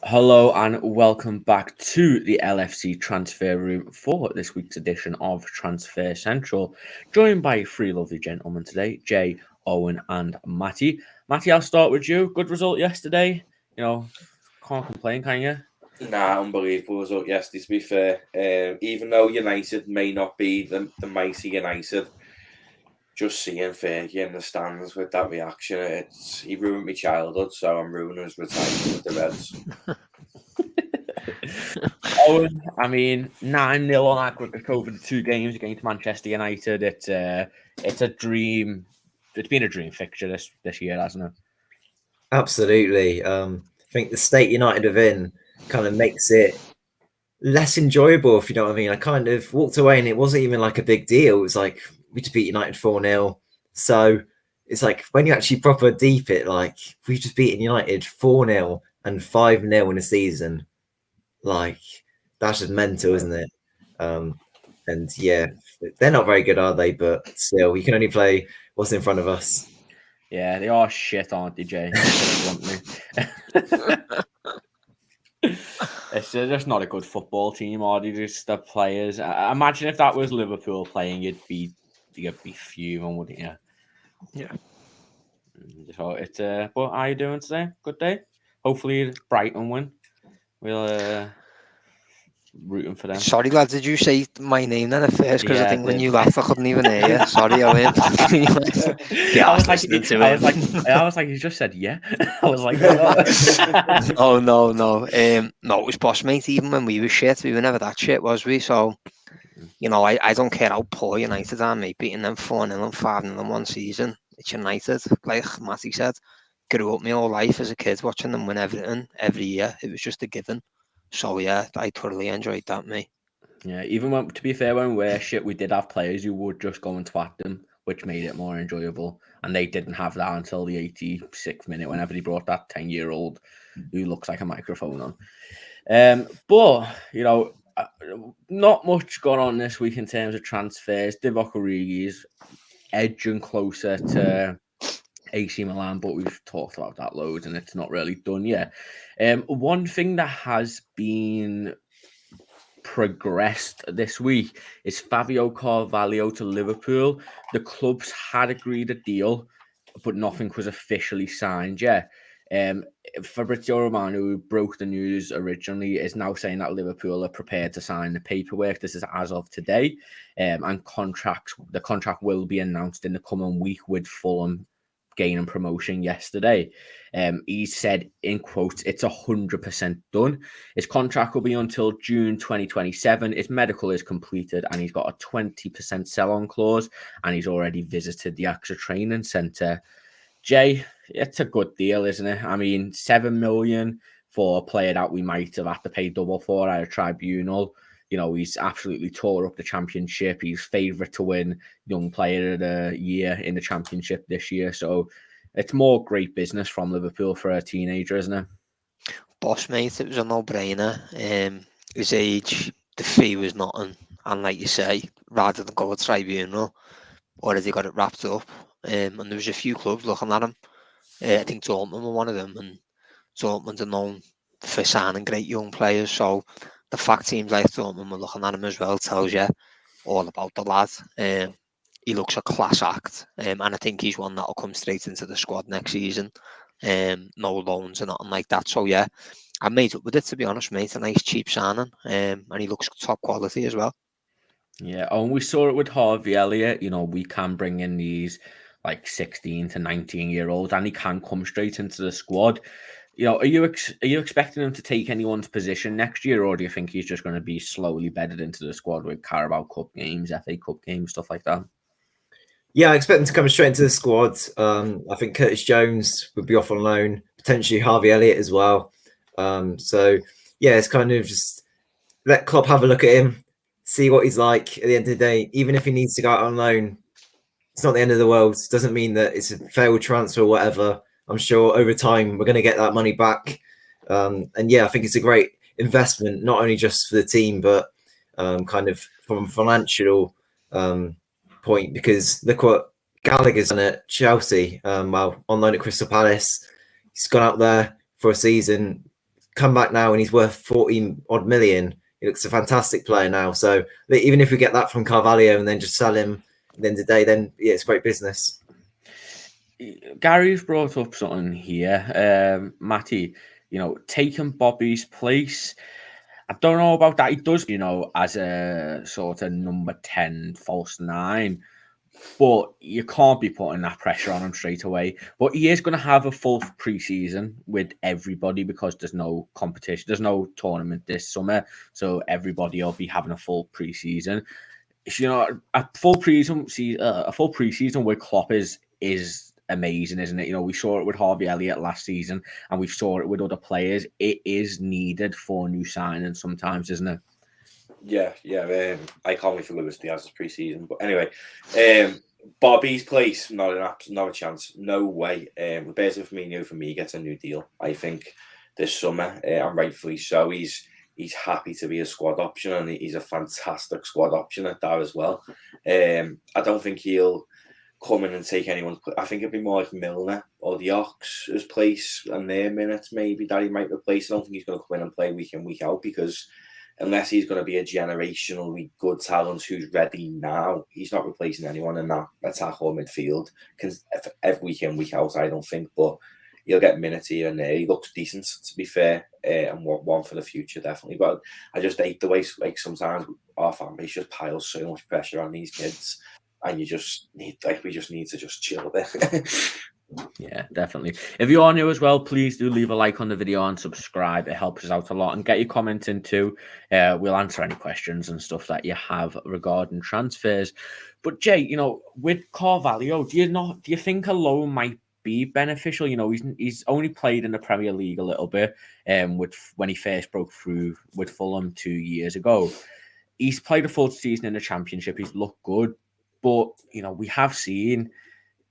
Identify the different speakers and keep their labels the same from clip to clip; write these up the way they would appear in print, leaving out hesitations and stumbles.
Speaker 1: Hello and welcome back to the LFC transfer room for this week's edition of Transfer Central. Joined by three lovely gentlemen today, Jay, Owen, and Matty. Matty, I'll start with you. Good result yesterday. Can't complain, can you?
Speaker 2: Nah, unbelievable result yesterday, to be fair. Even though United may not be the mighty United, just seeing Fergie in the stands with that reaction, he ruined my childhood, so I'm ruining his retirement with the Reds.
Speaker 1: Owen, 9-0 on aggregate over the two games against Manchester United. It's a dream. It's been a dream fixture this year, hasn't it?
Speaker 3: Absolutely. I think the state United are in kind of makes it less enjoyable, if you know what I mean. I kind of walked away and it wasn't even like a big deal. It was like we just beat United 4-0. So it's like when you actually proper deep it, like we've just beaten United 4-0 and 5-0 in a season. Like that's just mental, isn't it? And yeah, they're not very good, are they? But still, you can only play what's in front of us.
Speaker 1: Yeah, they are shit, aren't they, Jay? It's just not a good football team, are they? Just the players. Imagine if that was Liverpool playing, you'd be fuming, wouldn't you?
Speaker 4: Yeah.
Speaker 1: So it's but how are you doing today? Good day. Hopefully Brighton win. We'll rooting for them.
Speaker 4: Sorry, lads, did you say my name then at first? Because
Speaker 1: Yeah,
Speaker 4: I think when you laughed, I couldn't even hear you. Sorry, Owen.
Speaker 1: I was like, you just said yeah. I was like,
Speaker 4: oh no. No, it was boss mate. Even when we were shit, we were never that shit, was we? So, I don't care how poor United are, mate. Beating them 4-0 and 5-0 in one season. It's United, like Matty said. Grew up my whole life as a kid watching them win everything every year. It was just a given. So yeah, I thoroughly enjoyed that, mate.
Speaker 1: Yeah, even when, to be fair, when we're shit, we did have players who would just go and twat them, which made it more enjoyable. And they didn't have that until the 86th minute, whenever they brought that 10-year-old who looks like a microphone on. But, not much going on this week in terms of transfers. Divock Origi's edging closer to AC Milan, but we've talked about that loads and it's not really done yet. One thing that has been progressed this week is Fabio Carvalho to Liverpool. The clubs had agreed a deal, but nothing was officially signed yet. Fabrizio Romano, who broke the news originally, is now saying that Liverpool are prepared to sign the paperwork. This is as of today, and the contract will be announced in the coming week, with Fulham gaining promotion yesterday. He said, in quotes, it's 100% done. His contract will be until June 2027. His medical is completed and he's got a 20% sell-on clause, and he's already visited the AXA training centre. Jay, it's a good deal, isn't it? 7 million for a player that we might have had to pay double for at a tribunal. He's absolutely tore up the championship. He's favourite to win young player of the year in the championship this year. So it's more great business from Liverpool for a teenager, isn't it?
Speaker 4: Boss mate, it was a no-brainer. His age, the fee was nothing. And like you say, rather than go to tribunal, already got it wrapped up. And there was a few clubs looking at him. I think Dortmund were one of them. And Dortmund are known for signing great young players. So the fact teams like Dortmund were looking at him as well tells you all about the lad. He looks a class act, and I think he's one that'll come straight into the squad next season. No loans or nothing like that. So yeah, I made up with it, to be honest, mate. A nice cheap signing, and he looks top quality as well.
Speaker 1: Yeah, and we saw it with Harvey Elliott. We can bring in these like 16 to 19-year-olds, and he can come straight into the squad. Are you expecting him to take anyone's position next year, or do you think he's just going to be slowly bedded into the squad with Carabao Cup games, FA Cup games, stuff like that?
Speaker 3: Yeah, I expect him to come straight into the squad. I think Curtis Jones would be off on loan, potentially Harvey Elliott as well. So yeah, it's kind of just let Klopp have a look at him, see what he's like at the end of the day. Even if he needs to go out on loan, it's not the end of the world. It doesn't mean that it's a failed transfer or whatever. I'm sure over time we're going to get that money back. And yeah, I think it's a great investment, not only just for the team, but kind of from a financial point, because look what Gallagher's done at Chelsea, on loan at Crystal Palace. He's gone out there for a season, come back now and he's worth 40 odd million. He looks a fantastic player now. So even if we get that from Carvalho and then just sell him at the end of the day, then yeah, it's great business.
Speaker 1: Gary's brought up something here. Matty, taking Bobby's place. I don't know about that. He does, as a sort of number 10 false 9. But you can't be putting that pressure on him straight away. But he is going to have a full pre-season with everybody because there's no competition. There's no tournament this summer. So everybody will be having a full pre-season. A full pre-season with Klopp is amazing, isn't it? We saw it with Harvey Elliott last season and we saw it with other players. It is needed for new signings sometimes, isn't it?
Speaker 2: Yeah. I can't wait for Lewis Diaz's pre-season. But anyway, Bobby's place, not a chance. No way. Roberto Firmino, for me, gets a new deal, I think, this summer, and rightfully so. He's happy to be a squad option, and he's a fantastic squad option at that as well. I don't think he'll come in and take anyone's place. I think it'd be more like Milner or the Ox's place and their minutes maybe that he might replace. I don't think he's going to come in and play week in, week out, because unless he's going to be a generationally good talent who's ready now, he's not replacing anyone in that attack or midfield. Because every week in, week out, I don't think, but he'll get minutes here and there. He looks decent, to be fair, and one for the future, definitely. But I just hate the way, sometimes our fan base just piles so much pressure on these kids, and we just need to just chill a bit.
Speaker 1: Yeah, definitely. If you are new as well, please do leave a like on the video and subscribe. It helps us out a lot. And get your comment in too. We'll answer any questions and stuff that you have regarding transfers. But Jay, with Carvalho, do you think a loan might be beneficial? He's only played in the Premier League a little bit, when he first broke through with Fulham 2 years ago. He's played a full season in the Championship. He's looked good, but we have seen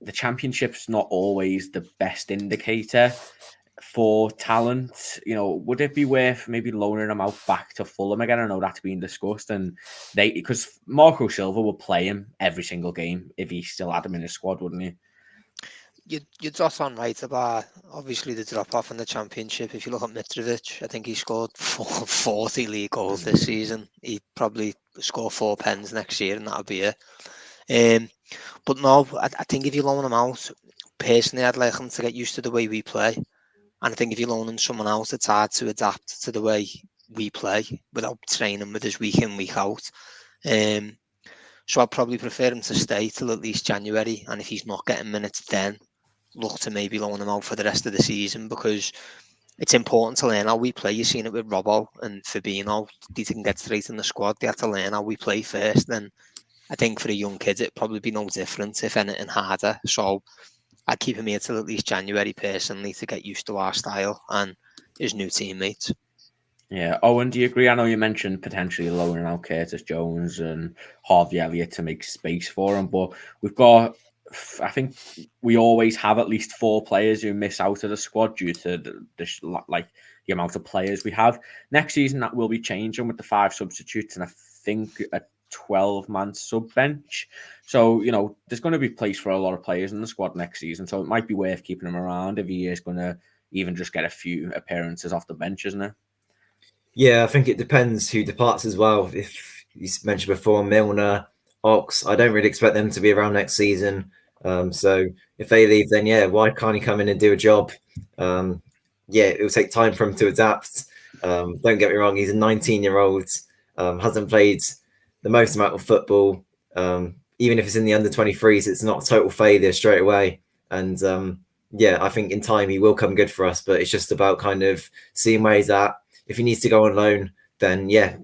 Speaker 1: the Championship's not always the best indicator for talent. Would it be worth maybe loaning him out back to Fulham again? I know that's been discussed, and because Marco Silva will play him every single game if he still had him in his squad, wouldn't he?
Speaker 4: You're just on right about obviously the drop off in the Championship. If you look at Mitrovic, I think he scored 40 league goals this season. He'd probably score 4 pens next year, and that'll be it. But no, I think if you loan him out, personally, I'd like him to get used to the way we play. And I think if you're loaning someone else, it's hard to adapt to the way we play without training with us week in, week out. So I'd probably prefer him to stay till at least January. And if he's not getting minutes, then look to maybe loan him out for the rest of the season, because it's important to learn how we play. You've seen it with Robbo and Fabinho. They didn't get straight in the squad. They had to learn how we play first. Then I think for the young kids, it'd probably be no different, if anything harder. So I'd keep him here till at least January, personally, to get used to our style and his new teammates.
Speaker 1: Yeah. Owen, do you agree? I know you mentioned potentially loaning out Curtis Jones and Harvey Elliott to make space for him, but I think we always have at least 4 players who miss out of the squad due to the amount of players we have. Next season, that will be changing with the 5 substitutes and I think a 12-man sub bench. So, there's going to be place for a lot of players in the squad next season. So it might be worth keeping him around if he is going to even just get a few appearances off the bench, isn't it?
Speaker 3: Yeah, I think it depends who departs as well. If you mentioned before, Milner, Ox, I don't really expect them to be around next season. So if they leave, then yeah, why can't he come in and do a job? Yeah, it will take time for him to adapt. Don't get me wrong, he's a 19-year-old, hasn't played the most amount of football. Even if it's in the under 23s, it's not a total failure straight away. And yeah, I think in time he will come good for us, but it's just about kind of seeing where he's at. If he needs to go on loan, then yeah,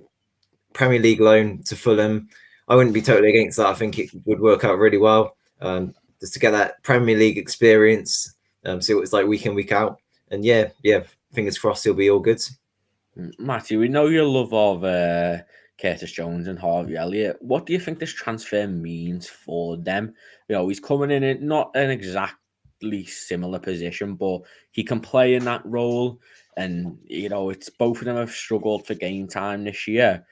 Speaker 3: Premier League loan to Fulham. I wouldn't be totally against that. I think it would work out really well, just to get that Premier League experience, see what it's like week in, week out. And yeah, fingers crossed he'll be all good.
Speaker 1: Matty, we know your love of Curtis Jones and Harvey Elliott. What do you think this transfer means for them? He's coming in not an exactly similar position, but he can play in that role. And, it's both of them have struggled for game time this year.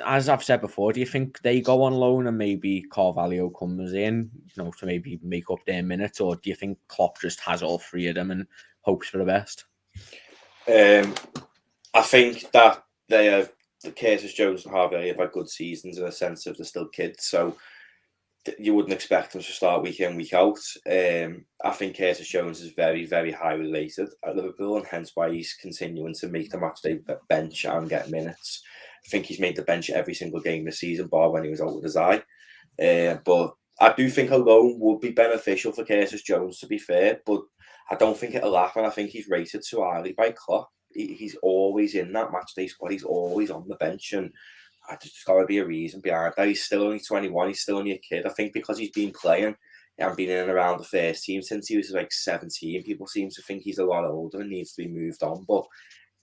Speaker 1: As I've said before, do you think they go on loan and maybe Carvalho comes in, to maybe make up their minutes? Or do you think Klopp just has all 3 of them and hopes for the best?
Speaker 2: I think that they have the Curtis Jones and Harvey Elliott have had good seasons in a sense of they're still kids, so you wouldn't expect them to start week in, week out. I think Curtis Jones is very, very highly rated at Liverpool, and hence why he's continuing to make the matchday bench and get minutes. I think he's made the bench every single game this season, bar when he was out with his eye. But I do think a loan would be beneficial for Curtis Jones, to be fair, but I don't think it'll happen. I think he's rated too highly by Klopp. He's always in that matchday squad. He's always on the bench, and there's got to be a reason behind that. He's still only 21. He's still only a kid. I think because he's been playing and been in and around the first team since he was like 17, people seem to think he's a lot older and needs to be moved on. But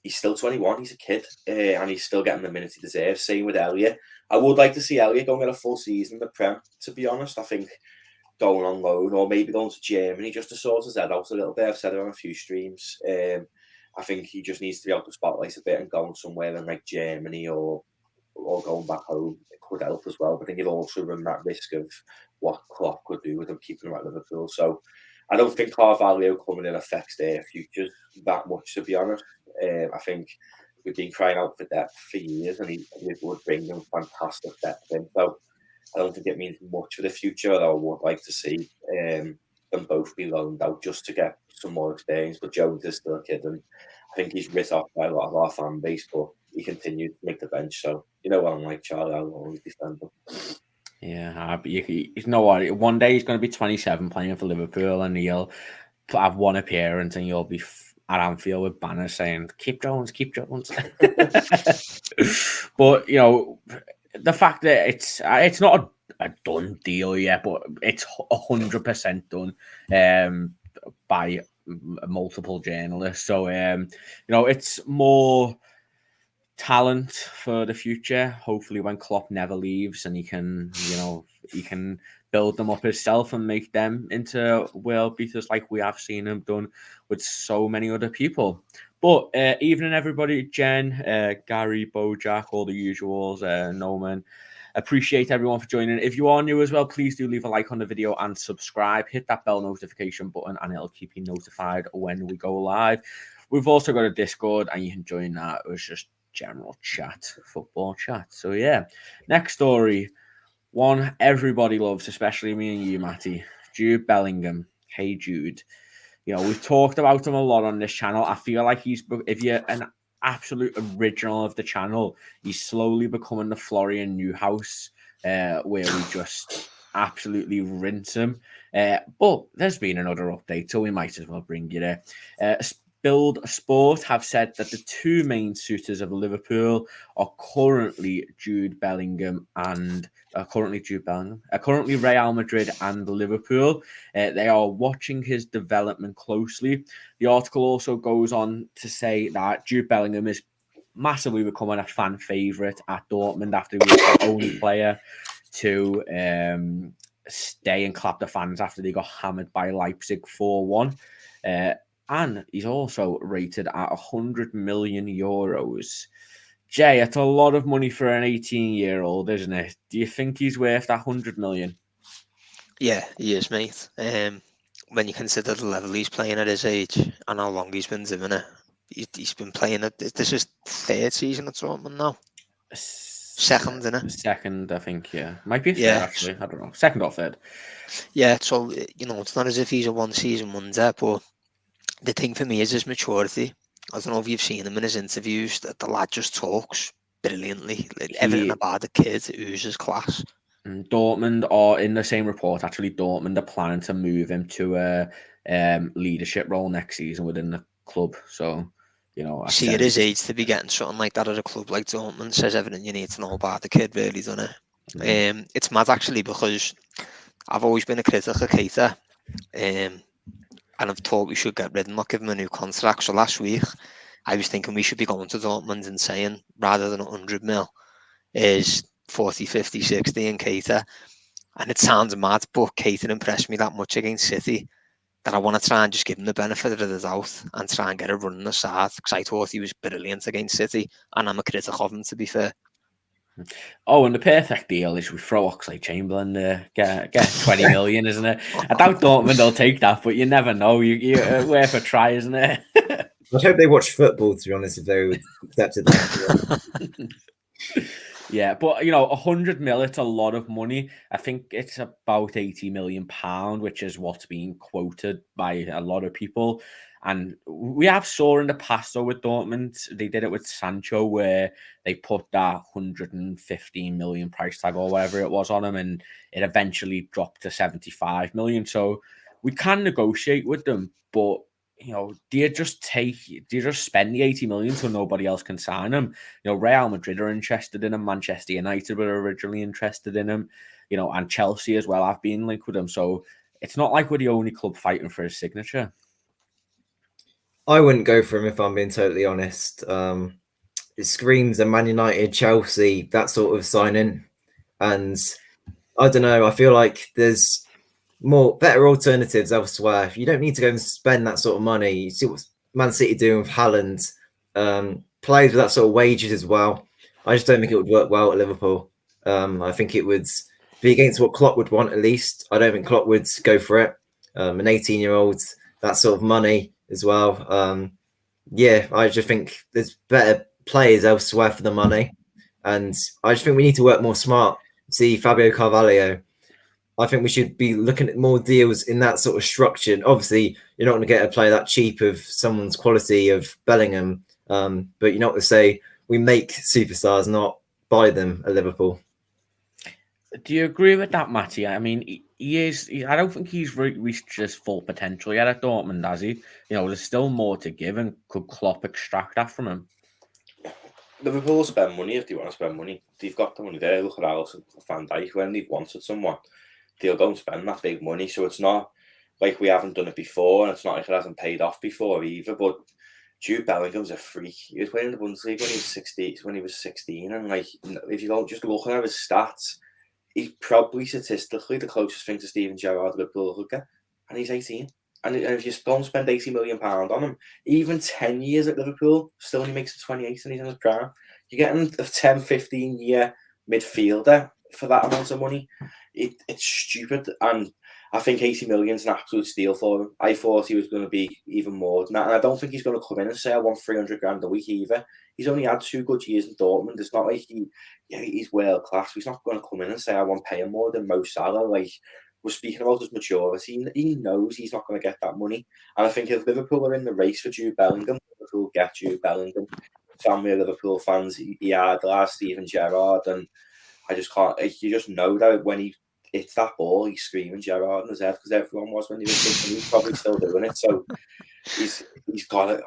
Speaker 2: he's still 21. He's a kid, and he's still getting the minutes he deserves. Same with Elliott. I would like to see Elliott go and get a full season in the Prem, to be honest. I think going on loan or maybe going to Germany just to sort his head out a little bit. I've said it on a few streams. I think he just needs to be out the spotlight a bit and going somewhere in like Germany or going back home. It could help as well. But I think you've also run that risk of what Klopp could do with him keeping him at Liverpool. So I don't think Carvalho coming in affects their futures that much, to be honest. I think we've been crying out for depth for years, and he would bring them fantastic depth in. So I don't think it means much for the future, though I would like to see them both be loaned out just to get some more experience. But Jones is still a kid, and I think he's writ off by a lot of our fan base, but he continued to make the bench. So, you know what I'm like, Charlie, I'll always defend him.
Speaker 1: Yeah, but you know what? One day he's going to be 27 playing for Liverpool, and he'll have one appearance, and you'll be at Anfield with banners saying, keep Jones, keep Jones. But, you know, the fact that it's not a done deal yet, but it's 100% done by multiple journalists. So, you know, it's more talent for the future. Hopefully when Klopp never leaves and he can build them up himself and make them into world beaters like we have seen him done with so many other people. But evening everybody, Jen, Gary, Bojack, all the usuals, Noman. Appreciate everyone for joining. If you are new as well, please do leave a like on the video and subscribe. Hit that bell notification button and it'll keep you notified when we go live. We've also got a Discord and you can join that. It was just general chat, football chat. So yeah, next story. One everybody loves, especially me and you, Matty. Jude Bellingham. Hey, Jude. You know, we've talked about him a lot on this channel. I feel like if you're an absolute original of the channel, he's slowly becoming the Florian Newhouse, where we just absolutely rinse him. But there's been another update, so we might as well bring you there. Build Sport have said that the two main suitors of Liverpool are currently currently Real Madrid and Liverpool. They are watching his development closely. The article also goes on to say that Jude Bellingham is massively becoming a fan favourite at Dortmund after he was the only player to stay and clap the fans after they got hammered by Leipzig 4-1. And he's also rated at 100 million euros. Jay, it's a lot of money for an 18-year-old, isn't it? Do you think he's worth that 100 million?
Speaker 4: Yeah, he is, mate. When you consider the level he's playing at his age and how long he's been doing it, he's been playing it. This is third season at Dortmund now. Second, isn't it?
Speaker 1: Second, I think, yeah. Might be third, actually. I don't know. Second or third.
Speaker 4: Yeah, so, you know, it's not as if he's a one-season wonder, but the thing for me is his maturity. I don't know if you've seen him in his interviews. That the lad just talks brilliantly. Everything about the kid oozes class.
Speaker 1: Dortmund are in the same report. Actually, Dortmund are planning to move him to a leadership role next season within the club. So, you know,
Speaker 4: at his age to be getting something like that at a club like Dortmund says everything you need to know about the kid. Really, doesn't it? It's mad actually because I've always been a critic of Keita. And I've thought we should get rid of him, not give him a new contract. So last week, I was thinking we should be going to Dortmund and saying, rather than 100 mil, is 40, 50, 60 in Keita. And it sounds mad, but Keita impressed me that much against City that I want to try and just give him the benefit of the doubt and try and get a run on the side, because I thought he was brilliant against City, and I'm a critic of him, to be fair.
Speaker 1: Oh, and the perfect deal is we throw Oxlade-Chamberlain there, get 20 million, isn't it? I doubt Dortmund will take that, but you never know. You're worth a try, isn't it?
Speaker 3: I'd hope they watch football, to be honest, if they would accepted that.
Speaker 1: Yeah, but you know, 100 mil, it's a lot of money. I think it's about 80 million pound, which is what's being quoted by a lot of people. And we have saw in the past though with Dortmund, they did it with Sancho, where they put that 115 million price tag or whatever it was on him, and it eventually dropped to 75 million. So we can negotiate with them, but you know, do you just spend the 80 million so nobody else can sign him? You know, Real Madrid are interested in him. Manchester United were originally interested in him, you know, and Chelsea as well have been linked with him. So it's not like we're the only club fighting for his signature.
Speaker 3: I wouldn't go for him if I'm being totally honest. It screams a Man United, Chelsea, that sort of signing. And I don't know, I feel like there's better alternatives elsewhere. You don't need to go and spend that sort of money. You see what Man City doing with Haaland, players with that sort of wages as well. I just don't think it would work well at Liverpool. I think it would be against what Klopp would want at least. I don't think Klopp would go for it. An 18-year-old, that sort of money as well. Yeah, I just think there's better players elsewhere for the money. And I just think we need to work more smart. See Fabio Carvalho. I think we should be looking at more deals in that sort of structure. And obviously, you're not going to get a player that cheap of someone's quality of Bellingham. But you're not going to say we make superstars, not buy them at Liverpool.
Speaker 1: Do you agree with that, Matty? I mean, I don't think he's reached his full potential yet at Dortmund, has he? You know, there's still more to give, and could Klopp extract that from him?
Speaker 2: Liverpool will spend money if they want to spend money. They've got the money there. Look at Alisson, Van Dijk. When they've wanted someone, they'll go and spend that big money. So it's not like we haven't done it before, and it's not like it hasn't paid off before either. But Jude Bellingham's a freak. He was playing in the Bundesliga when he was 16, and like if you don't just look at his stats, he's probably statistically the closest thing to Steven Gerrard Liverpool could get, and he's 18. And if you don't spend £80 million on him, even 10 years at Liverpool, still only makes him 28 and he's in his prime. You're getting a 10, 15-year midfielder for that amount of money. It's stupid. And I think 80 million is an absolute steal for him. I thought he was going to be even more than that. And I don't think he's going to come in and say, I want 300 grand a week either. He's only had 2 good years in Dortmund. It's not like he's world class. He's not going to come in and say, I want paying more than Mo Salah. Like, we're speaking about his maturity. He knows he's not going to get that money. And I think if Liverpool are in the race for Jude Bellingham, Liverpool get Jude Bellingham. Family of Liverpool fans, he idolise Steven Gerrard. And I just can't, you just know that when he hits that ball, he's screaming Gerrard in his head, because everyone was when he was kicking. He's probably still doing it. So he's got it.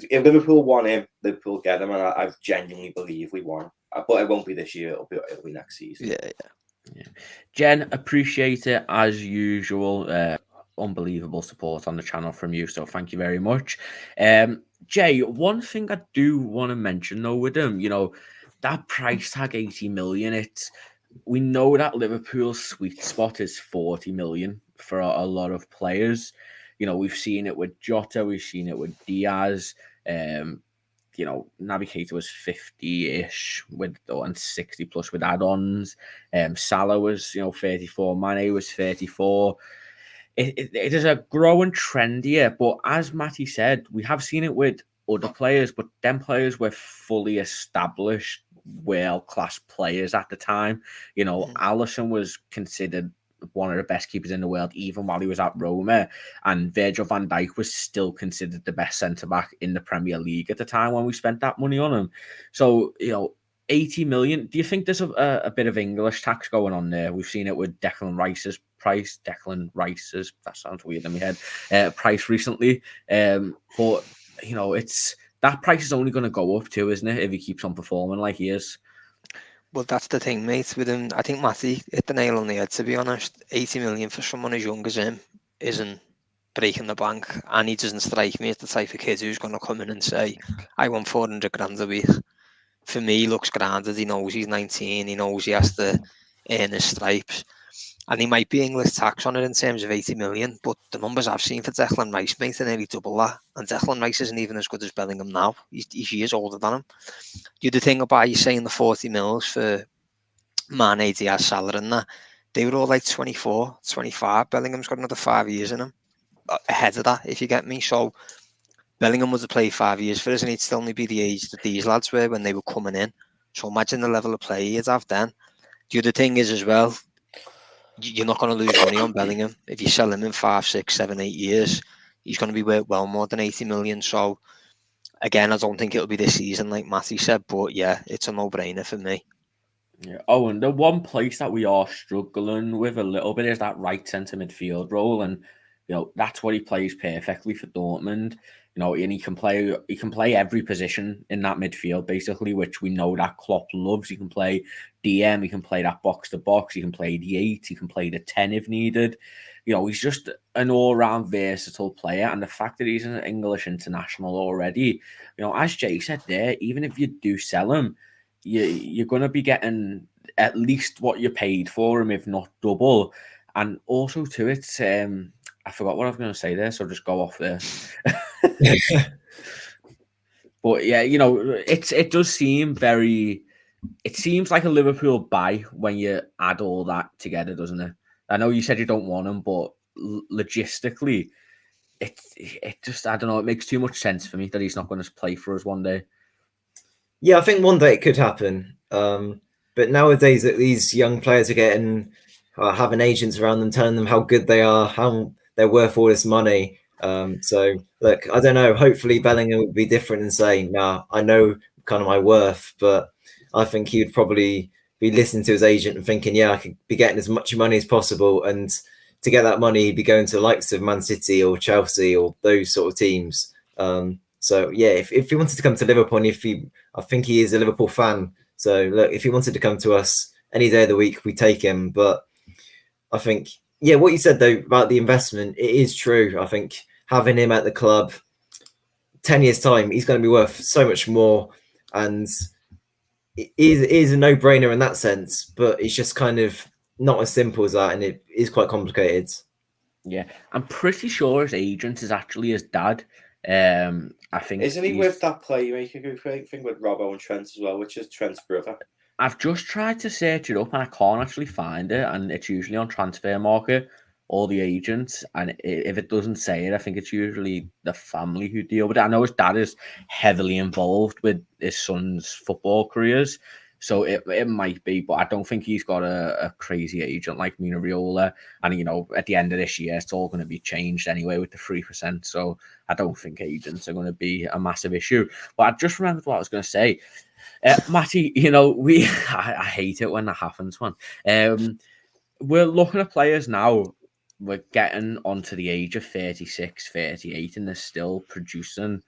Speaker 2: If Liverpool want him, Liverpool get him. And I genuinely believe we won. But it won't be this year. It'll be next season.
Speaker 4: Yeah.
Speaker 1: Jen, appreciate it as usual. Unbelievable support on the channel from you, so thank you very much. Jay, one thing I do want to mention though with him, you know, that price tag 80 million, we know that Liverpool's sweet spot is 40 million for a lot of players. You know, we've seen it with Jota, we've seen it with Diaz. You know, Naby Keita was 50-ish and 60 plus with add-ons. Salah was, 34. Mane was 34. It is a growing trend here, but as Matty said, we have seen it with other players, but them players were fully established world-class players at the time. You know, Alisson was considered one of the best keepers in the world, even while he was at Roma, and Virgil van Dijk was still considered the best centre-back in the Premier League at the time when we spent that money on him. So, 80 million, do you think there's a bit of English tax going on there? We've seen it with Declan Rice's, that sounds weird in my head, price recently. But, that price is only going to go up too, isn't it, if he keeps on performing like he is?
Speaker 4: Well, that's the thing, mate, with him. I think Matty hit the nail on the head, to be honest. 80 million for someone as young as him isn't breaking the bank, and he doesn't strike me as the type of kid who's going to come in and say, I want 400 grand a week. For me, he looks grounded. He knows he's 19. He knows he has to earn his stripes. And he might be English tax on it in terms of 80 million, but the numbers I've seen for Declan Rice, mate, are nearly double that. And Declan Rice isn't even as good as Bellingham now. He's years older than him. The other thing about you saying the 40 mils for Mane, Diaz, Salah and that, they were all like 24, 25. Bellingham's got another 5 years in him. Ahead of that, if you get me. So Bellingham would have played 5 years for us, and he'd still only be the age that these lads were when they were coming in. So imagine the level of play he'd have then. The other thing is as well, you're not going to lose money on Bellingham. If you sell him in 5, 6, 7, 8 years, he's going to be worth well more than 80 million. So again, I don't think it'll be this season, like Matty said, but yeah, it's a no-brainer for me.
Speaker 1: Yeah. Oh, and the one place that we are struggling with a little bit is that right centre midfield role, and that's what he plays perfectly for Dortmund. And he can play every position in that midfield basically, which we know that Klopp loves. He can play DM, he can play that box to box, he can play the 8, he can play the 10 if needed. He's just an all-round versatile player, and the fact that he's an English international already, as Jay said there, even if you do sell him, you're going to be getting at least what you paid for him, if not double. And also to it, I forgot what I was going to say there, so I'll just go off there. But yeah, it does seem very. It seems like a Liverpool buy when you add all that together, doesn't it? I know you said you don't want him, but logistically, it just, I don't know. It makes too much sense for me that he's not going to play for us one day.
Speaker 3: Yeah, I think one day it could happen. But nowadays, that these young players are having agents around them telling them how good they are, how they're worth all this money. So look, I don't know. Hopefully, Bellingham would be different and say, "Nah, I know kind of my worth," but I think he would probably be listening to his agent and thinking, "Yeah, I could be getting as much money as possible," and to get that money, he'd be going to the likes of Man City or Chelsea or those sort of teams. So yeah, if he wanted to come to Liverpool, I think he is a Liverpool fan. So look, if he wanted to come to us any day of the week, we take him. But I think, yeah, what you said though about the investment, it is true. I think having him at the club, 10 years time, he's going to be worth so much more, and it is a no-brainer in that sense. But it's just kind of not as simple as that, and it is quite complicated.
Speaker 1: Yeah, I'm pretty sure his agent is actually his dad. I think
Speaker 2: isn't he with that playmaker group thing with Robbo and Trent as well, which is Trent's brother?
Speaker 1: I've just tried to search it up and I can't actually find it, and it's usually on Transfer Market or the agents, and if it doesn't say it, I think it's usually the family who deal with it. I know his dad is heavily involved with his son's football careers, so it might be, but I don't think he's got a crazy agent like Mino Raiola. And at the end of this year, it's all going to be changed anyway with the 3%. So I don't think agents are going to be a massive issue. But I just remembered what I was going to say. Matty, I hate it when that happens, man. We're looking at players now. We're getting onto the age of 36, 38, and they're still producing,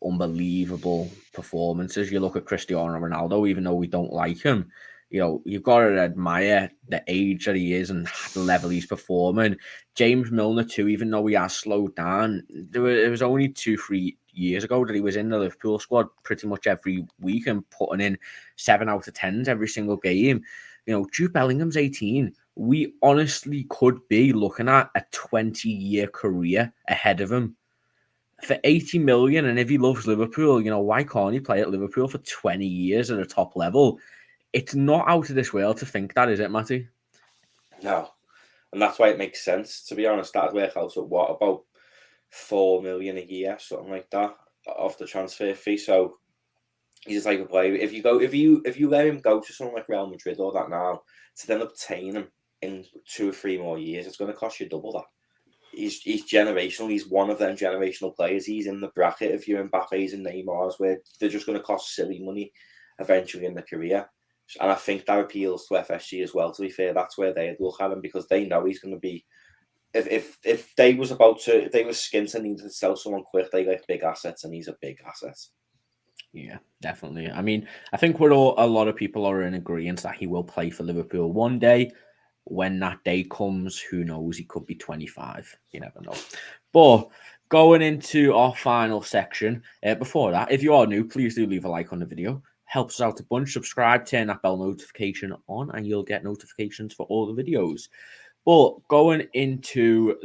Speaker 1: unbelievable performances. You look at Cristiano Ronaldo, even though we don't like him, you've got to admire the age that he is and the level he's performing. James Milner too, even though he has slowed down, it was only 2-3 years ago that he was in the Liverpool squad pretty much every week and putting in 7 out of 10s every single game. Jude Bellingham's 18. We honestly could be looking at a 20-year career ahead of him for 80 million. And if he loves Liverpool, why can't he play at Liverpool for 20 years at a top level? It's not out of this world to think that, is it, Matty?
Speaker 2: No. And that's why it makes sense, to be honest. That'd work out at what, about 4 million a year, something like that, off the transfer fee. So he's like a player. If you let him go to something like Real Madrid or that now, to then obtain him in 2 or 3 more years, it's going to cost you double that. He's generational. He's one of them generational players. He's in the bracket of your Mbappe's and Neymar's, where they're just going to cost silly money eventually in the career. And I think that appeals to FSG as well. To be fair, that's where they look at him, because they know he's going to be. If they were skint and needed to sell someone quick, they like big assets, and he's a big asset.
Speaker 1: Yeah, definitely. I mean, I think a lot of people are in agreement that he will play for Liverpool one day. When that day comes, who knows? He could be 25. You never know. But going into our final section, before that, if you are new, please do leave a like on the video. Helps us out a bunch. Subscribe, turn that bell notification on, and you'll get notifications for all the videos. But going into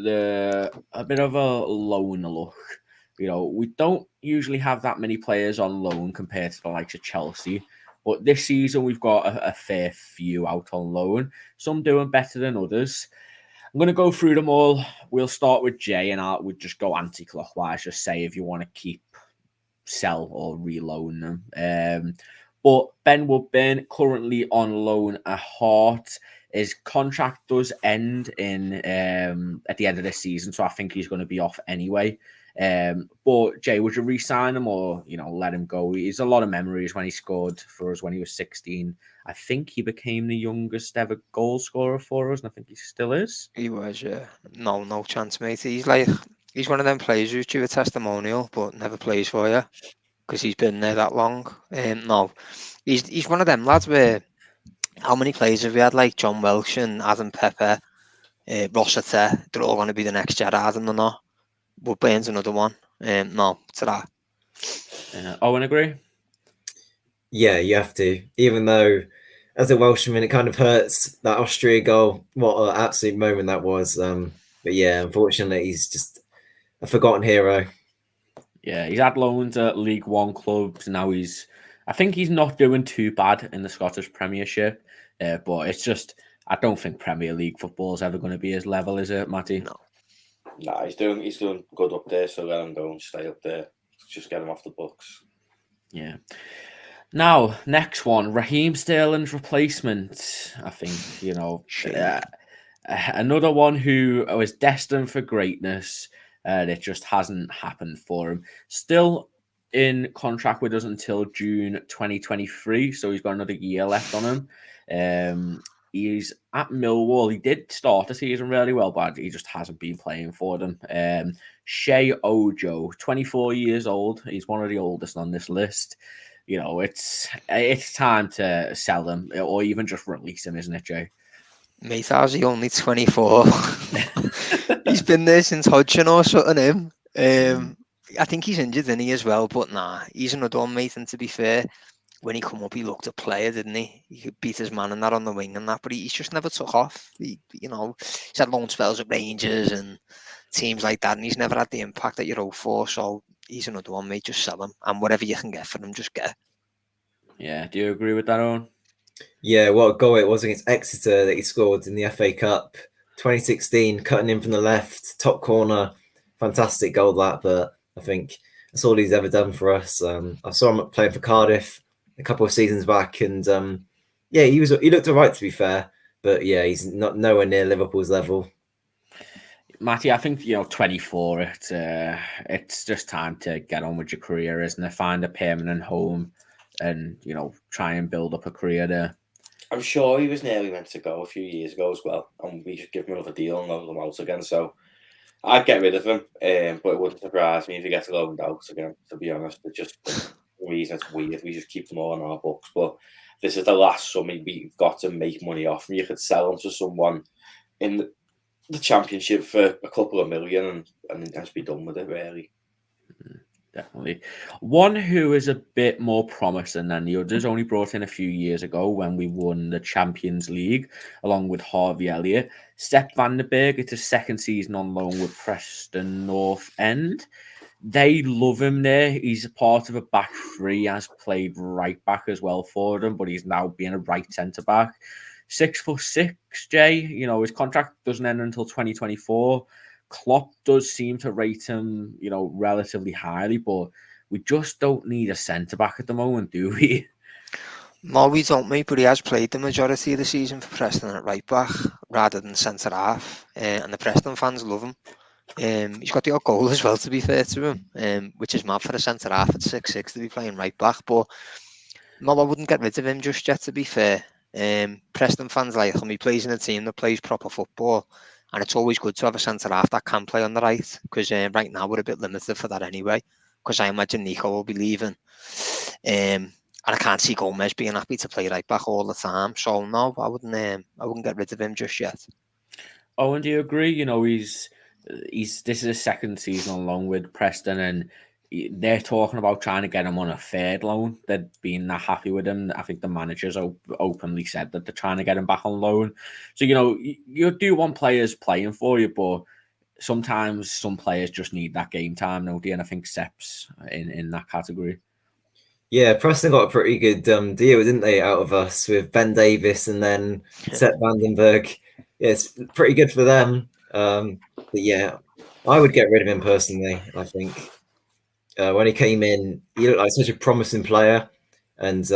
Speaker 1: a bit of a loan look, we don't usually have that many players on loan compared to the likes of Chelsea. But this season, we've got a fair few out on loan. Some doing better than others. I'm going to go through them all. We'll start with Jay, and we'll just go anti-clockwise. Just say if you want to keep, sell, or reloan them. But Ben Woodburn, currently on loan at Heart. His contract does end in at the end of this season, so I think he's going to be off anyway. But Jay, would you re-sign him or let him go? He's a lot of memories when he scored for us when he was 16. I think he became the youngest ever goal scorer for us, and I think he still is.
Speaker 4: He was, yeah. No chance, mate. He's one of them players who's due a testimonial, but never plays for you because he's been there that long. No, he's one of them lads where. How many players have we had like John Welsh and Adam Pepper, Rossiter? They're all going to be the next Gerrard, and they're not. Woodburn's another one. No, to that.
Speaker 1: Owen, agree?
Speaker 3: Yeah, you have to. Even though, as a Welshman, it kind of hurts that Austria goal. What an absolute moment that was. But yeah, unfortunately, he's just a forgotten hero.
Speaker 1: Yeah, he's had loans at League One clubs. Now I think he's not doing too bad in the Scottish Premiership. But it's just, I don't think Premier League football is ever going to be his level, is it, Matty?
Speaker 2: No, he's doing good up there, so let him go and stay up there. Just get him off the books.
Speaker 1: Yeah. Now, next one, Raheem Sterling's replacement. I think, another one who was destined for greatness. It just hasn't happened for him. Still in contract with us until June 2023, so he's got another year left on him. He's at Millwall. He did start the season really well, but he just hasn't been playing for them. Shea Ojo, 24 years old. He's one of the oldest on this list. It's time to sell him or even just release him, isn't it, Jay?
Speaker 4: Mate, how's he only 24? He's been there since Hodgson or something, him. I think he's injured, isn't he, as well? But nah, he's another one, mate. And to be fair, when he come up, he looked a player, didn't he? He could beat his man and that on the wing and that, but he's just never took off. He's had loan spells at Rangers and teams like that, and he's never had the impact that you're hoping for. So he's another one, mate. Just sell him, and whatever you can get for him, just get.
Speaker 1: Yeah, do you agree with that, Owen?
Speaker 3: Yeah, what a goal it was against Exeter that he scored in the FA Cup 2016, cutting in from the left, top corner. Fantastic goal that, but I think that's all he's ever done for us. I saw him playing for Cardiff a couple of seasons back, and he looked all right, to be fair, but yeah, he's not nowhere near Liverpool's level.
Speaker 1: Matty, I think 24. It's just time to get on with your career, isn't it? Find a permanent home, and try and build up a career there.
Speaker 2: I'm sure he was nearly meant to go a few years ago as well, and we should give him another deal and loan him out again. So I'd get rid of him, but it wouldn't surprise me if he gets loaned out again. To be honest, it's just the reason it's weird. We just keep them all on our books, but this is the last summer we've got to make money off him. You could sell him to someone in the Championship for a couple of million and just be done with it, really.
Speaker 1: Definitely. One who is a bit more promising than the others, only brought in a few years ago when we won the Champions League along with Harvey Elliott. Sepp van den Berg, it's his second season on loan with Preston North End. They love him there. He's a part of a back three, has played right back as well for them, but he's now being a right centre back. 6'6", Jay. His contract doesn't end until 2024. Klopp does seem to rate him, relatively highly, but we just don't need a centre-back at the moment, do we?
Speaker 4: No, we don't, mate, but he has played the majority of the season for Preston at right back rather than centre-half, and the Preston fans love him. He's got the odd goal as well, to be fair to him, which is mad for a centre-half at 6'6" to be playing right back, but no, I wouldn't get rid of him just yet, to be fair. Preston fans like him. He plays in a team that plays proper football. And it's always good to have a centre-half that can play on the right, because right now we're a bit limited for that anyway, because I imagine Nico will be leaving. And I can't see Gomez being happy to play right back all the time. So, no, I wouldn't get rid of him just yet.
Speaker 1: Oh, and do you agree? This is his second season along with Preston, and they're talking about trying to get him on a third loan. They're being that happy with him. I think the managers openly said that they're trying to get him back on loan. So, you do want players playing for you, but sometimes some players just need that game time, don't they? And I think Sepp's in that category.
Speaker 3: Yeah, Preston got a pretty good deal, didn't they, out of us with Ben Davis and then Sepp van den Berg. it's pretty good for them. But yeah, I would get rid of him personally. I think when he came in, he looked like such a promising player, and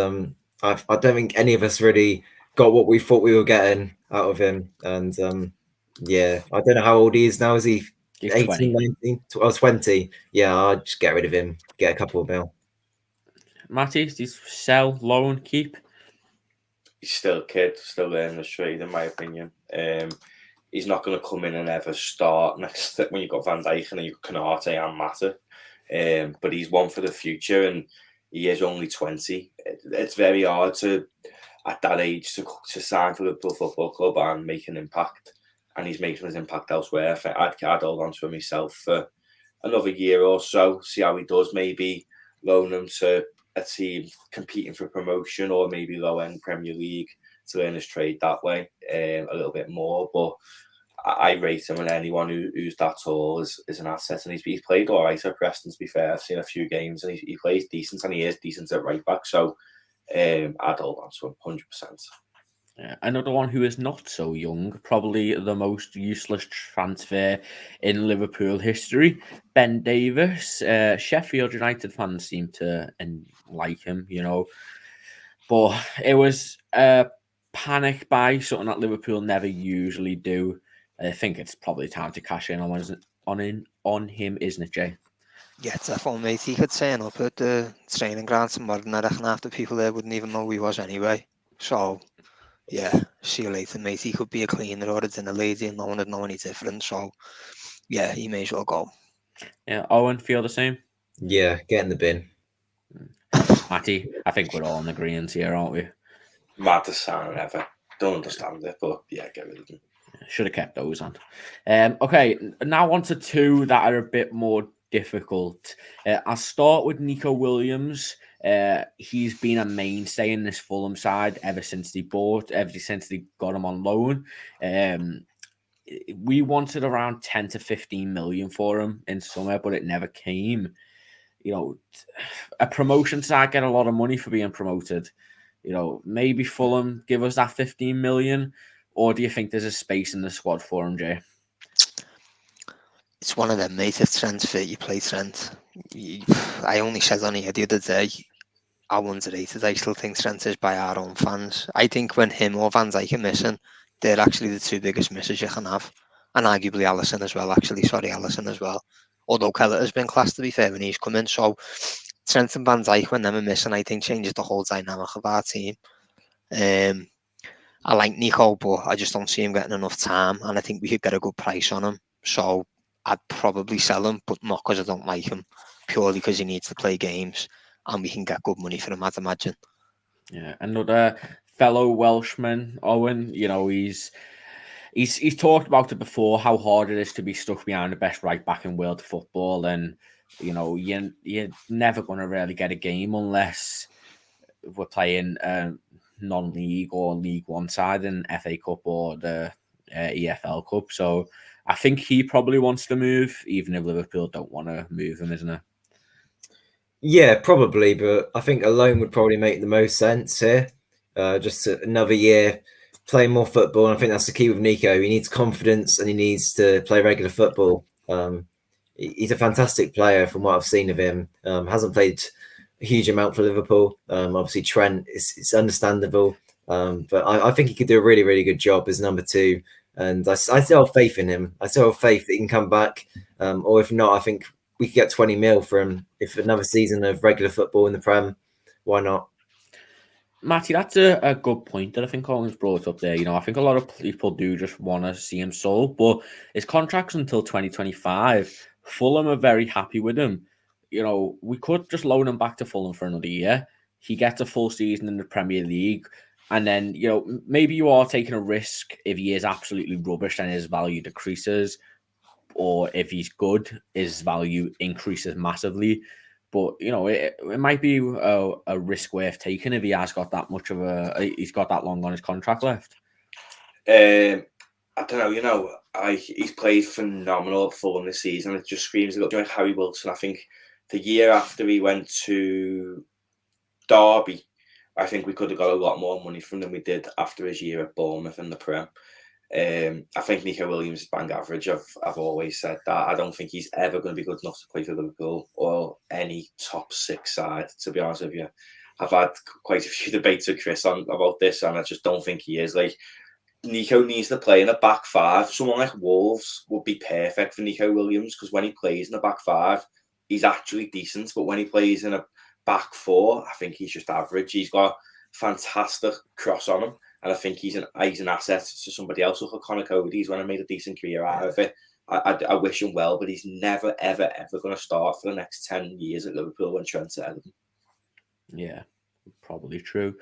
Speaker 3: I don't think any of us really got what we thought we were getting out of him. And yeah, I don't know how old he is now. Is he
Speaker 1: He's
Speaker 3: 18,
Speaker 1: 20.
Speaker 3: 19? 20? Yeah, I'd just get rid of him. Get a couple of mil.
Speaker 1: Matty, do you sell, loan, keep?
Speaker 2: He's still a kid, still learning the trade, in my opinion. He's not going to come in and ever start next when you've got Van Dijk and you've got Canate and Mata. But he's one for the future, and he is only 20. It's very hard to, at that age, to sign for the Liverpool Football Club and make an impact. And he's making his impact elsewhere. I think I'd hold on to him myself for another year or so, see how he does. Maybe loan him to a team competing for promotion, or maybe low-end Premier League to learn his trade that way a little bit more. But I rate him, and anyone who's that tall is an asset. And he's played all right at Preston, to be fair. I've seen a few games, and he plays decent, and he is decent at right back. So I'd hold on to him 100%.
Speaker 1: Another one who is not so young, probably the most useless transfer in Liverpool history, Ben Davies. Sheffield United fans seem to like him, but it was a panic buy, something that Liverpool never usually do. I think it's probably time to cash in on him, isn't it, Jay?
Speaker 4: Yeah, definitely, mate. He could turn up at the training ground tomorrow, and I reckon half the people there wouldn't even know who he was anyway. So, yeah, see you later, mate. He could be a cleaner or a dinner lady, and no one would know any different. So, yeah, he may as well go.
Speaker 1: Yeah, Owen, feel the same?
Speaker 3: Yeah, get in the bin.
Speaker 1: Matty, I think we're all in agreement here, aren't we?
Speaker 2: Maddest signing ever. Don't understand it, but yeah, get rid of him.
Speaker 1: Should have kept those on. Okay, now on to two that are a bit more difficult. I'll start with Nico Williams. He's been a mainstay in this Fulham side ever since they got him on loan. We wanted around 10 to 15 million for him in summer, but it never came. A promotion side get a lot of money for being promoted. Maybe Fulham give us that 15 million. Or do you think there's a space in the squad for him, Jay?
Speaker 4: It's one of them, mate. If Trent's fit, you play Trent. I only said on here the other day, I underrated. I still think Trent is by our own fans. I think when him or Van Dijk are missing, they're actually the two biggest misses you can have. And arguably Alisson as well, actually. Sorry, Alisson as well. Although Kellett has been class, to be fair, when he's come in. So Trent and Van Dijk, when them are missing, I think changes the whole dynamic of our team. I like Nico, but I just don't see him getting enough time, and I think we could get a good price on him. So I'd probably sell him, but not because I don't like him, purely because he needs to play games, and we can get good money for him, I'd imagine.
Speaker 1: Yeah, another fellow Welshman, Owen. He's talked about it before, how hard it is to be stuck behind the best right back in world football, and you're never going to really get a game unless we're playing non-league or League One side in FA Cup or the EFL Cup. So I think he probably wants to move, even if Liverpool don't want to move him, isn't it?
Speaker 3: Yeah, probably, but I think a loan would probably make the most sense here. Just another year playing more football. And I think that's the key with Nico. He needs confidence and he needs to play regular football. He's a fantastic player from what I've seen of him. Hasn't played a huge amount for Liverpool. Obviously, Trent, it's understandable. But I think he could do a really, really good job as number two. And I still have faith in him. I still have faith that he can come back. Or if not, I think we could get 20 mil for him. If another season of regular football in the Prem, why not?
Speaker 1: Matty, that's a good point that I think Colin's brought up there. I think a lot of people do just want to see him sold, but his contract's until 2025. Fulham are very happy with him. We could just loan him back to Fulham for another year. He gets a full season in the Premier League. And then, maybe you are taking a risk if he is absolutely rubbish and his value decreases. Or if he's good, his value increases massively. But, it might be a risk worth taking if he has got that much of he's got that long on his contract left.
Speaker 2: I don't know, he's played phenomenal at Fulham this season. It just screams a little like Harry Wilson. I think the year after he went to Derby, I think we could have got a lot more money from than we did after his year at Bournemouth in the Prem. I think Nico Williams is bang average. I've always said that. I don't think he's ever going to be good enough to play for Liverpool or any top 6 side, to be honest with you. I've had quite a few debates with Kris about this, and I just don't think he is. Like, Nico needs to play in a back 5. Someone like Wolves would be perfect for Nico Williams, because when he plays in a back 5, he's actually decent. But when he plays in a back 4, I think he's just average. He's got fantastic cross on him, and I think he's an asset to somebody else. Look at Conor Cody's when I made a decent career out of it. I wish him well, but he's never, ever, ever going to start for the next 10 years at Liverpool when Trent's ahead of him.
Speaker 1: Yeah, probably true.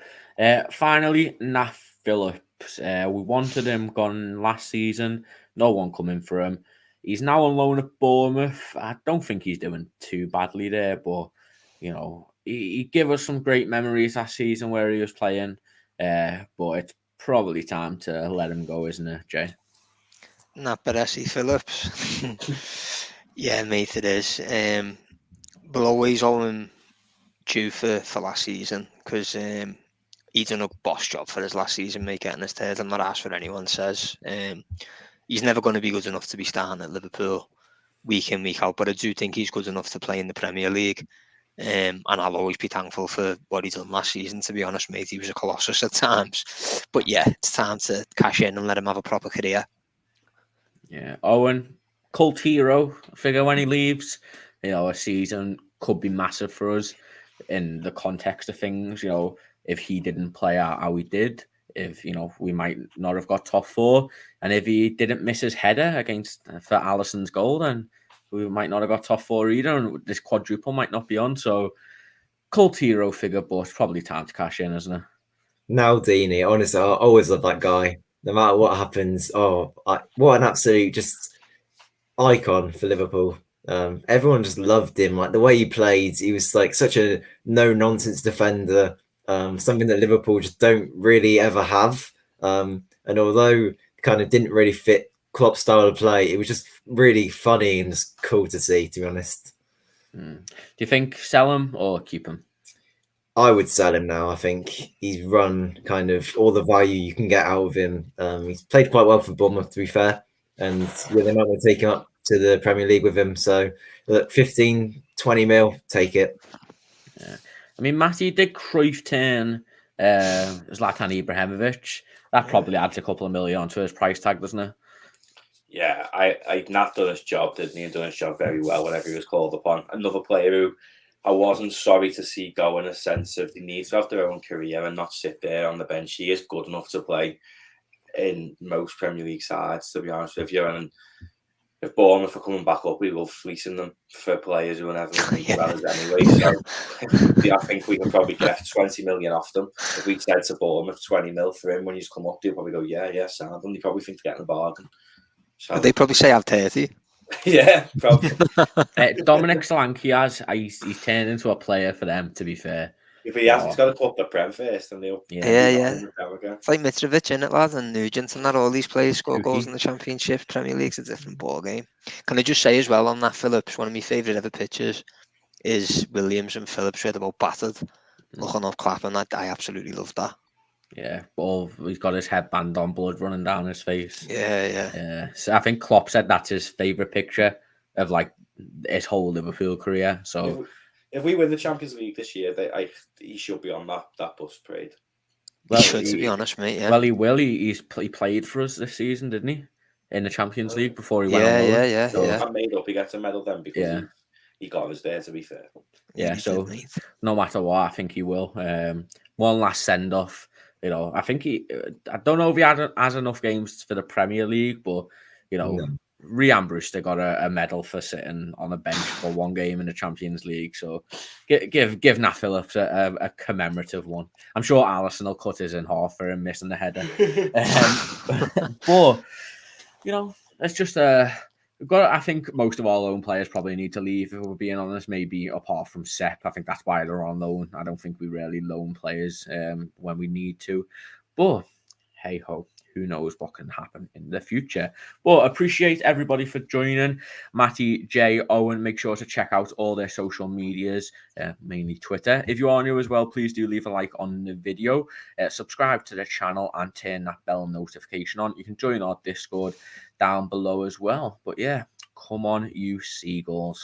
Speaker 1: Finally, Naf Phillips. We wanted him gone last season. No one coming for him. He's now on loan at Bournemouth. I don't think he's doing too badly there, but he gave us some great memories last season where he was playing. But it's probably time to let him go, isn't it, Jay?
Speaker 4: Not Baresi Phillips. Yeah, mate, it is. We'll always owe him due for last season, because he done a boss job for his last season, mate, getting us third. I'm not asked what anyone says. He's never going to be good enough to be starting at Liverpool week in, week out, but I do think he's good enough to play in the Premier League. And I'll always be thankful for what he done last season, to be honest, mate. He was a colossus at times. But yeah, it's time to cash in and let him have a proper career.
Speaker 1: Yeah, Owen, cult hero figure when he leaves. A season could be massive for us in the context of things. If he didn't play out how he did, if we might not have got top 4, and if he didn't miss his header for Alisson's goal, then we might not have got top 4 either, and this quadruple might not be on. So, cult hero figure, but it's probably time to cash in, isn't it?
Speaker 3: Maldini, honestly, I always love that guy. No matter what happens, what an absolute just icon for Liverpool. Everyone just loved him. Like, the way he played, he was like such a no-nonsense defender. Something that Liverpool just don't really ever have. And although kind of didn't really fit Klopp's style of play, it was just really funny and just cool to see, to be honest.
Speaker 1: Do you think sell him or keep him?
Speaker 3: I would sell him now. I think he's run kind of all the value you can get out of him. He's played quite well for Bournemouth, to be fair. And they might want to take him up to the Premier League with him. So, look, 15, 20 mil, take it.
Speaker 1: Yeah. I mean, Matty did Cruyff turn Zlatan Ibrahimovic. That probably adds a couple of million onto his price tag, doesn't it?
Speaker 2: Yeah, I Nat done his job, didn't he? And done his job very well whenever he was called upon. Another player who I wasn't sorry to see go, in a sense of they need to have their own career and not sit there on the bench. He is good enough to play in most Premier League sides, to be honest with you. And if Bournemouth are coming back up, we will fleecing them for players who are never going to make well as anyway. So I think we can probably get 20 million off them. If we said to Bournemouth 20 mil for him when he's come up, they'll probably go, yeah, sound. And they probably think they're getting a bargain. So
Speaker 4: they probably say have 30.
Speaker 2: Yeah, probably.
Speaker 1: Dominic Solanke he's turned into a player for them, to be fair.
Speaker 2: If he has, he's got to put the Prem first, and they'll
Speaker 4: yeah. It's like Mitrovic, in it, lad, and Nugent, and that all these players score goals in the Championship. Premier League's a different ball game. Can I just say as well on that, Phillips, one of my favourite ever pictures is Williams and Phillips where they're both battered, looking off clapping. I absolutely love that.
Speaker 1: Yeah, he's got his headband on, blood running down his face.
Speaker 4: Yeah.
Speaker 1: So I think Klopp said that's his favourite picture of like his whole Liverpool career. So
Speaker 2: if we win the Champions League this year, he should be on that bus parade.
Speaker 4: Well, he should, to be honest, mate. Yeah.
Speaker 1: Well, he will. He played for us this season, didn't he? In the Champions League before he went on.
Speaker 4: Yeah.
Speaker 2: I made up. He gets a medal then because he got us there, to be fair.
Speaker 1: Yeah, so no matter what, I think he will. One last send off. I think I don't know if he has enough games for the Premier League, but Ryan Brewster got a medal for sitting on a bench for one game in the Champions League. So give Nat Phillips a commemorative one. I'm sure Alisson will cut his in half for him missing the header. But it's just I think most of our loan players probably need to leave, if we're being honest, maybe apart from Sepp. I think that's why they're on loan. I don't think we really loan players when we need to. But hey ho, who knows what can happen in the future. But appreciate everybody for joining. Matty, Jay, Owen, make sure to check out all their social medias, mainly Twitter. If you are new as well, please do leave a like on the video, subscribe to the channel and turn that bell notification on. You can join our Discord down below as well. But yeah, come on, you Seagulls.